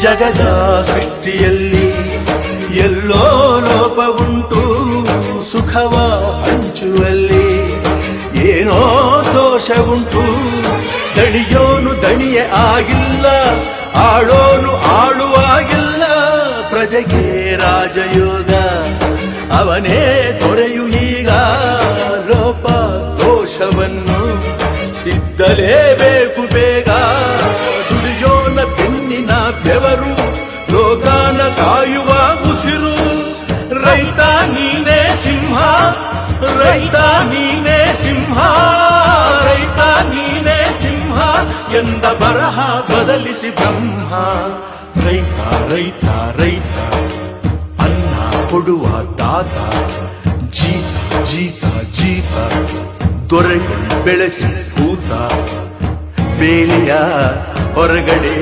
ಜಗದ ಸೃಷ್ಟಿಯಲ್ಲಿ ಎಲ್ಲೋ ಲೋಪವುಂಟು, ಸುಖವ ಹಂಚುವಲ್ಲಿ ಏನೋ ದೋಷವುಂಟು. ದಣಿಯೋನು ದಣಿಯೇ ಆಗಿಲ್ಲ, ಆಳೋನು ಆಳುವಾಗಿಲ್ಲ. ಪ್ರಜೆಗೆ ರಾಜಯೋಗ ಅವನೇ ದೊರೆಯು ಈಗ. ಲೋಪ ದೋಷವನ್ನು ತಿದ್ದಲೇಬೇಕು ಬೇಗ. ದುಡಿಯೋನ ಬೆನ್ನಿನ ಬೆವರು, ಲೋಕಾನ ಕಾಯುವ ಉಸಿರು. ರೈತ ನೀನೇ ಸಿಂಹ, ರೈತ ನೀನೇ ಸಿಂಹ, ರೈತ ನೀನೇ ಸಿಂಹ ಎಂದ ಬರಹ ಬದಲಿಸಿ ಬ್ರಹ್ಮ. ರೈತ ರೈತ ರೈತ ಅನ್ನ ಕೊಡುವ ದಾತ. ಜೀತ ಜೀತ ಜೀತ ದೊರೆಗಳು ಬೆಳೆಸಿ ಭೂತ. ಬೇಲಿಯ ಹೊರಗಡೆ